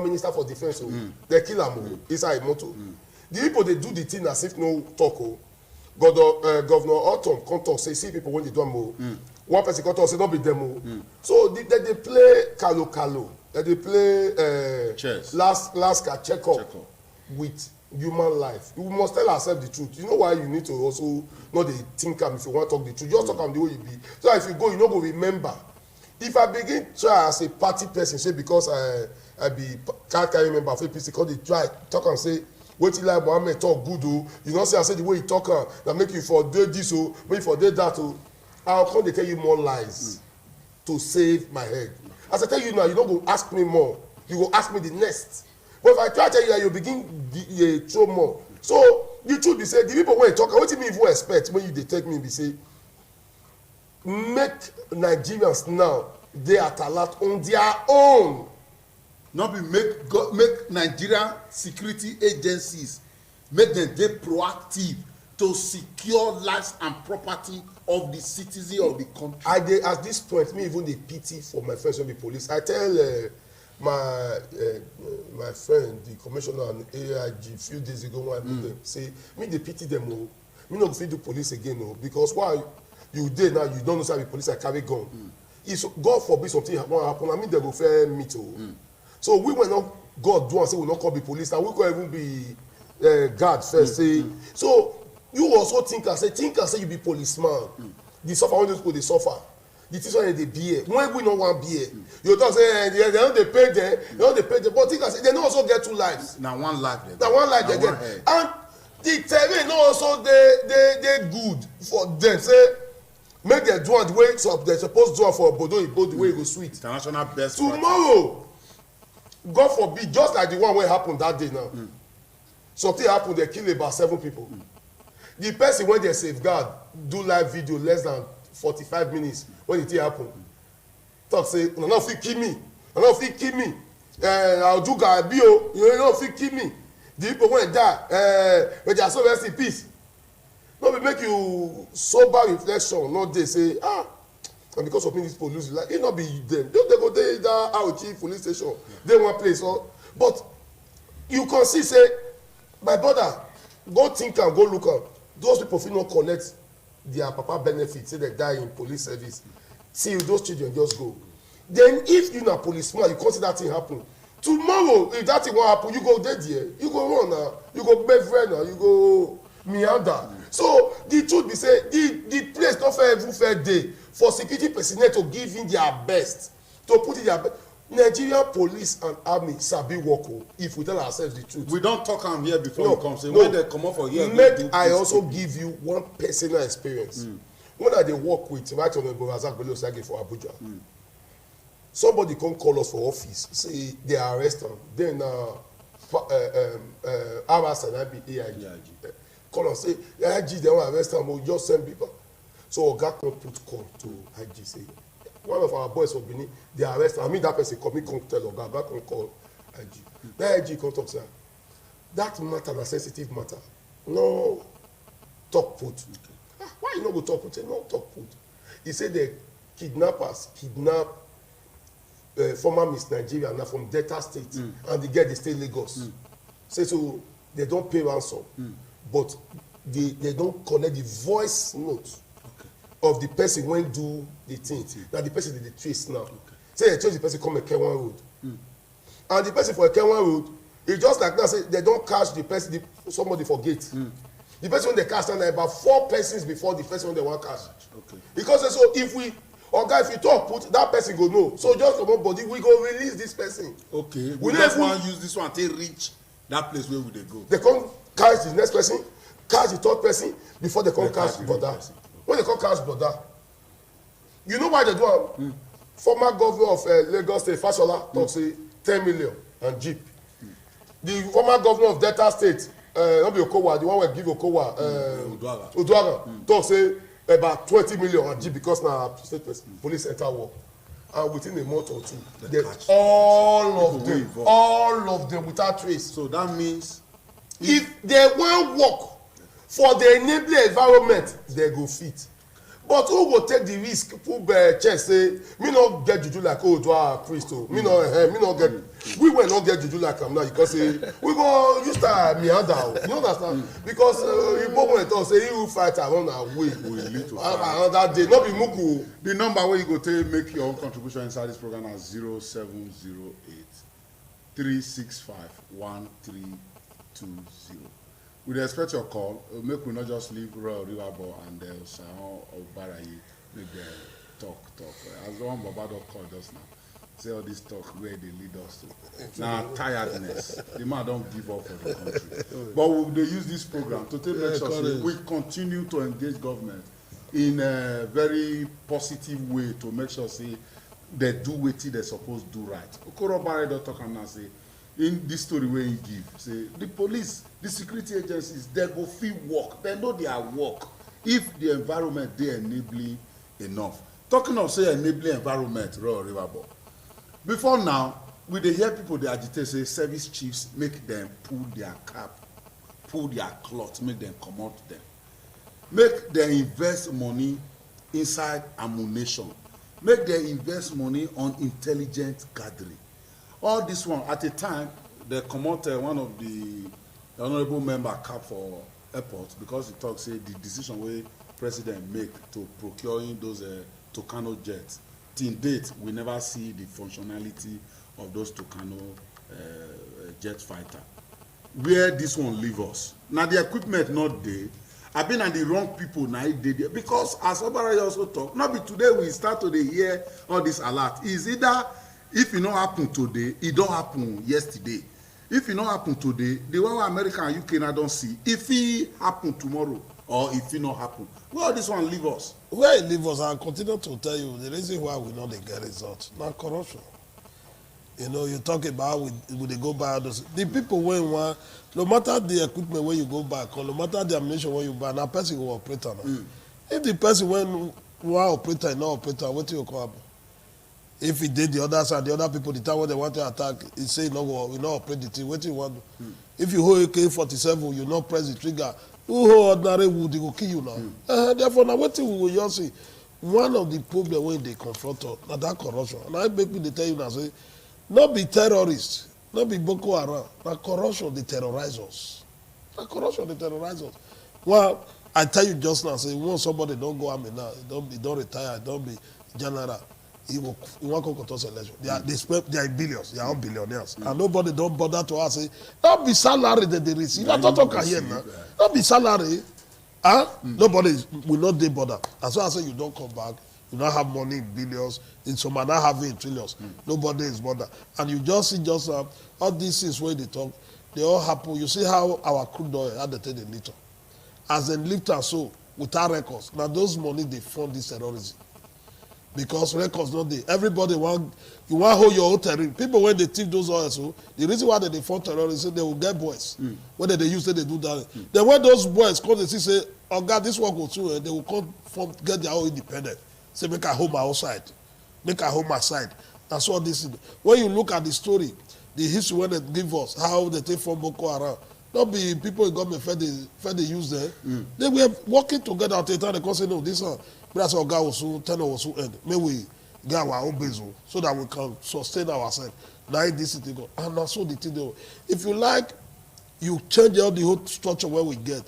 [SPEAKER 5] minister for defence. They kill am inside motor. The people they do the thing as if no talk. Governor Autumn come talk say see people when they do am. One person come talk say no be them. So they play kalo. They play
[SPEAKER 2] chess.
[SPEAKER 5] Last check up with human life. We must tell ourselves the truth. You know why you need to also not dey think am if you want to talk the truth. Just talk am the way you be. So if you go, you no go remember. If I begin try as a party person, say because I be carry member of APC, because they try talk and say wetin like Mohammed talk good o. You know say I say the way you talk am na make you for do this o, make you for do that o. I'll come dey tell you more lies to save my head. As I tell you now, you no go ask me more. You go ask me the next. But if I try to tell you that, you begin throw more. So the truth be say the people wey talk, wetin me even expect when you dey take me be say make Nigerians now dey at alert on their own.
[SPEAKER 2] Not be make Nigerian security agencies make them dey proactive to secure lives and property of the citizens of the country.
[SPEAKER 5] I dey at this point me even dey pity for my friends wey be police. I tell my friend the commissioner and AIG few days ago when I meet them say me dey pity them o. Me no go fit do police again o, because why you dey now you don't know say I be police I carry gun. If God forbid something wan happen, I mean they go fair meet o. So we were not God do and say we not call be police and we could even be guard first say so you also think and say you be policeman. The suffer when those people dey suffer. The things wey dey bear when we no wan bear. You talk say they no dey pay them, but think and say they no also get two lives.
[SPEAKER 2] Na one life
[SPEAKER 5] they get. And the terrain no also dey good for them say make dem do am the way dem suppose do am for obodo oyibo the way e go sweet.
[SPEAKER 2] International best
[SPEAKER 5] tomorrow God forbid just like the one wey happen that day now. Something happen they kill about 7 people. the person wey dey safeguard do live video less than 45 minutes when the thing happen talk say una no fit kill me, una no fit kill me, ojuga abi o, you no fit kill me, the people wey die may their soul rest in peace. No be make you sober reflection no dey say and because of me this police like it no be them they go dey that Auchi police station dey one place or but you can see say my brother go think am go look am those people fit no collect their papa benefit say they die in police service till those children just go. Then if you na policeman you consider that thing happen tomorrow if that thing wan happen you go dey there you go run na you go make friend na you go meander. So the truth be say the place no fair even fair dey for security personnel to give in their best to put in their best. Nigerian police and army sabi work o if we tell ourselves the truth.
[SPEAKER 1] We don talk am here before
[SPEAKER 5] no,
[SPEAKER 1] you come say
[SPEAKER 5] no.
[SPEAKER 1] when they comot for here.
[SPEAKER 5] Make I also give you one personal experience. When I dey work with right honourable Razak Bello Osagie for Abuja. Somebody come call us for office say they arrest am then RS and AIG call us say AIG dey wan arrest am o just send people. So oga come put call to IG say one of our boys for Benin dey arrest am. I mean that person come tell oga come call IG. Then IG come talk say that matter na sensitive matter no talk put. Why you no go talk put? Say no talk put. He say the kidnappers kidnap former Miss Nigeria na from Delta State and the girl dey stay Lagos. Say so they don pay ransom but they don collect the voice note of the person wey do the thing. Na the person dey trace now. Say they trace the person come Ekenwan road and the person for Ekenwan road e just like now say they don catch the person somebody for gate. The person wey dey catch na about 4 persons before the person wey they wan catch. Because so if we oga if you talk put that person go know so just comot body we go release this person.
[SPEAKER 1] Okay we just wan use this one take reach that place where we dey go.
[SPEAKER 5] They come catch the next person catch the third person before they come catch brother. When they come catch brother you know why they do am. Former governor of Lagos State Fashola talk say 10 million and jeep. The former governor of Delta State no be Okowa the one wey give Okowa Oduaga talk say about 20 million and jeep because na state police enter war and within a month or two they all of them without trace.
[SPEAKER 1] So that means
[SPEAKER 5] if they wan work for the enabling environment they go fit but who go take the risk put chest say me no get juju like Odua priest o me no get we will not get juju like am now because say we go use that meander o you understand because Igbo wey talk say he who fight around our way
[SPEAKER 1] we need to
[SPEAKER 5] another day no be mugu.
[SPEAKER 1] The number wey you go take make your own contribution inside this program na 0708 365 1320. We dey expect your call. Make we not just leave Royal Riverbo and Shaon or Barayi make dem talk. As the one Baba don call just now, say all this talk where they lead us to. Na tiredness. The man don give up for the country. But we dey use this program to take make sure say we continue to engage government in a very positive way to make sure say they do wetin they suppose do right. Okoro Barayi don talk am now say in this story wey he give say the police the security agencies they go fit work they know their work if the environment dey enabling enough. Talking of say enabling environment Royal Riverbo before now we dey hear people dey agitate say service chiefs make them pull their cap pull their cloth make them comot them make them invest money inside ammunition make them invest money on intelligent gathering. All this one at a time they comot one of the honourable member cap for airport because he talk say the decision wey president make to procuring those Tucano jets till date we never see the functionality of those Tucano jet fighter. Where this one leave us na the equipment not dey abi na the wrong people na it dey there because as Obarayi also talk no be today we start to dey hear all this alert is either if e no happen today e don happen yesterday if e no happen today the one wey America and UK na don see if e happen tomorrow or if e no happen where all this one leave us.
[SPEAKER 3] Where e leave us I continue to tell you the reason why we no dey get result na corruption. You know, you talk about would they go buy those. The people when one, no matter the equipment where you go buy, or no matter the ammunition where you buy, now person will operate on it. If the person when one operator no operator, what do you call? If he did the other side, the other people, the time when they want to attack, he say no, we not operate the thing. What do you want? If you hold AK-47, you not press the trigger. Who hold ordinary wood, they will kill you now. Therefore, now what we will just see. One of the problems when they confront us, now that corruption. And I make me they tell you now, say, not be terrorists, not be Boko Haram. Now corruption, they terrorize us. Now corruption, they terrorize us. Well, I tell you just now, say, once somebody don't go army now, don't retire, don't be general, he won't go contest election. They are in billions, they are all billionaires. And nobody don't bother to ask, say, don't be salary that they receive. That's not talking here now. Don't be salary. Nobody will not they bother. As well as say you don't come back, you don't have money in billions, in some are not having in trillions. Nobody is bothered. And you just see all these things where they talk, they all happen. You see how our crude oil had to take the liter. As a liter so, without records. Now those money they fund this terrorism. Because records not there. Everybody you want hold your own terrorism. People when they thief those oils, so the reason why they fund terrorism, they will get boys. Whether they use it, they do that. Then when those boys come, they say, oh God, this one go through, and they will come get their own independent. Say, make a home outside. Make a home aside. That's what this is. When you look at the story, the history when they give us, how they take from Boko Haram, not be people in government fed they use them. They were working together at the time. They come say, no, this one. But that's our guy was so, tenor was so end. May we get our own base so that we can sustain ourselves. Now this thing go. And that's so the thing go. If you like, you change out the whole structure where we get.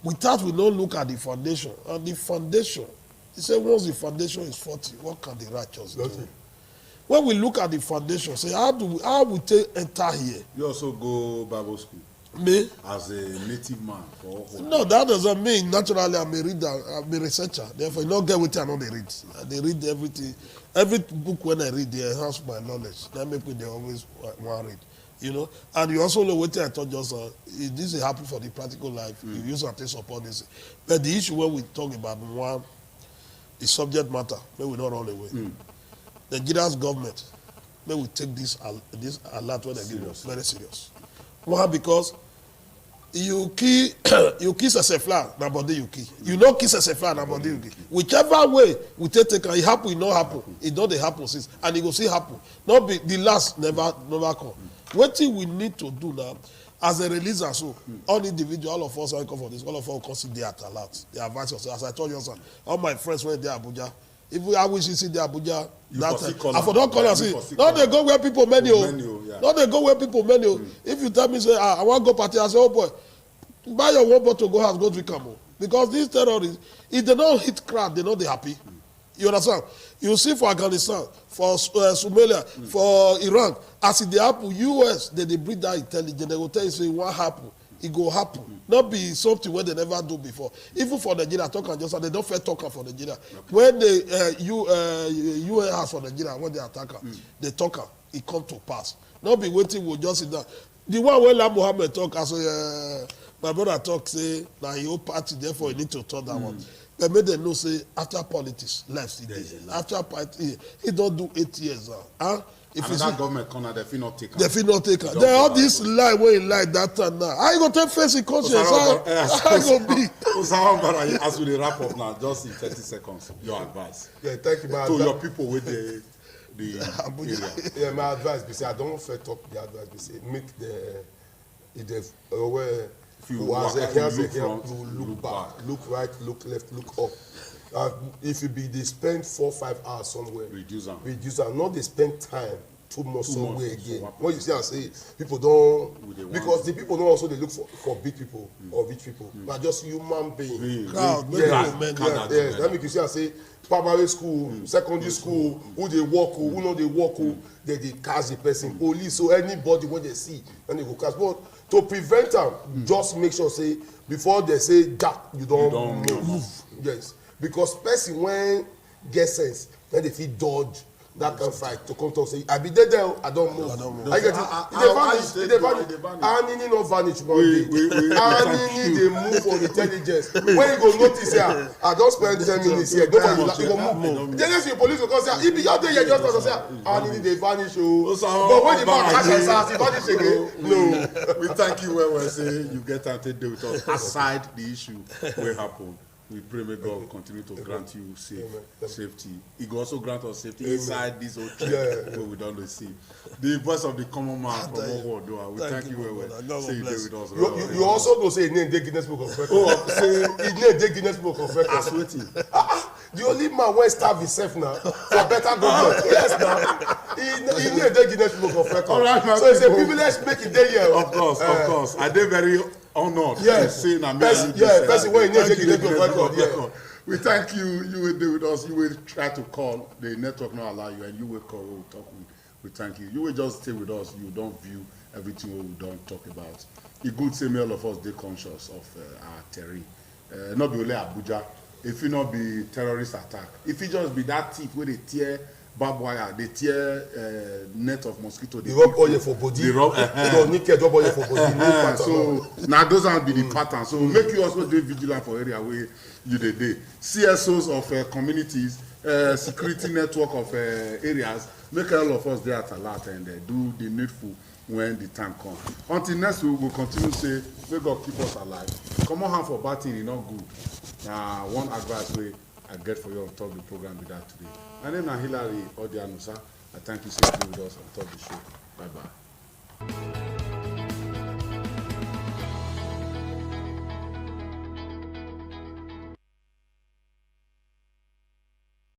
[SPEAKER 3] Without we don't look at the foundation. And the foundation, he said once the foundation is 40, what can the righteous do? When we look at the foundation, say how we enter here?
[SPEAKER 1] You also go Bible school.
[SPEAKER 3] Me?
[SPEAKER 1] As a native man for
[SPEAKER 3] no, that doesn't mean naturally I'm a reader, I'm a researcher. Therefore, you don't get what I know they read. They read everything. Every book when I read, they enhance my knowledge. That make me they always want to read. You know? And you also know what I thought just this is happy for the practical life. You use and take support this. But the issue when we talk about one, the subject matter, may we not run away. The Nigeria's government, may we take this alert when they give us very serious. Why? Because you kiss a sefla, na body you kill. You don't kiss a sefla, na body you kill. Whichever way we take it happen, it not happen. It don't happen since, and it will still happen. Not be the last never come. What thing we need to do now, as a releaser, so all individual, all of us are come for this. All of us consider they at alert. They advise us. As I told you, son, all my friends went there Abuja. If I wish you see the Abuja, I for don't call and say, no, they go where people many. No, they go where people many. If you tell me, say, I want to go party, I say, oh boy, buy your one bottle, go house, go drink them. Because these terrorists, if they don't hit crowd, they know they're happy. You understand? You see for Afghanistan, for Somalia, for Iran, as it they happen, US, they bring that intelligence, they will tell you, say, what happened? It go happen. Not be something where they never do before. Even for Nigeria, talk and just they don't fair talk for Nigeria. Okay. When the UN has for Nigeria, when they attack they talk, it come to pass. Not be waiting, we'll just sit down. The one where La Muhammad talk, as my brother talk, say, now your party, therefore you need to talk that one. But make them know, say, after politics, left, after party, he don't do 8 years now. Huh?
[SPEAKER 1] If that government corner, they feel not take her.
[SPEAKER 3] They feel not take her. They all this lie where you lie that time now. I go take face in conscience. I go be.
[SPEAKER 1] As we wrap up now, just in 30 seconds, your advice.
[SPEAKER 5] Yeah, thank you.
[SPEAKER 1] To your people with the area.
[SPEAKER 5] Yeah, my advice be say I don't fair talk the advice be say make the where you look back, look right, look left, look up. If you spend 4 or 5 hours somewhere, reduce them. Not they spend time too much somewhere again. When you see and say people don't, because the people don't also they look for big people or rich people, but just human beings. That make you see and say primary school, secondary school, who they work, who know they work, they catch the person, police, so anybody when they see and they go catch. But to prevent them, just make sure say before they say that you don't move. Yes. Because person when get sense, then they feel dodge that kind of fight to come talk say I be there I don't move. I get it. They vanish. Anini no vanish one day. Anini they move on intelligence. When you go notice here, I don't spend 10 minutes here. Nobody go move. The next police will come say, if you there, you just say, Anini they vanish. But when the man catch his ass, he vanish again. No.
[SPEAKER 1] We thank you when we say you get to deal with us. Aside the issue will happen. We pray may God continue to grant you safety. He will also grant us safety inside this whole trip where we don't see. The voice of the common man from all world. We thank you very well. Say you with us.
[SPEAKER 5] You also go say name Guinness Book of Records. Oh, say his name Guinness Book of Records.
[SPEAKER 1] As waiting.
[SPEAKER 5] The only man wey starve himself now for better government. Yes, now he name Guinness Book of Records. All right, so it's a privilege make it there here.
[SPEAKER 1] Of course. I did very honored.
[SPEAKER 5] Yes, person wey name Guinness Book of Records. Yeah.
[SPEAKER 1] We thank you. You will do with us. You will try to call. The network not allow you, and you will call. We will talk with. We thank you. You will just stay with us. You don't view everything we don't talk about. It good say all of us dey conscious of our terrain. Not be only Abuja. If it not be terrorist attack, if it just be that thief where they tear barbed wire, they tear net of mosquito,
[SPEAKER 5] they rub oil for body, they rub oil for body.
[SPEAKER 1] So now those are be the pattern. So make you also do vigilant for area where you dey. CSOs of communities, security network of areas, make all of us there at alert and do the needful when the time comes. Until next week, we will continue to say, may God keep us alive. Come on, hand for batting is not good. One advice I get for you on top of the program with that today. My name is Hilary Odianusa. I thank you for being with us on top of the show.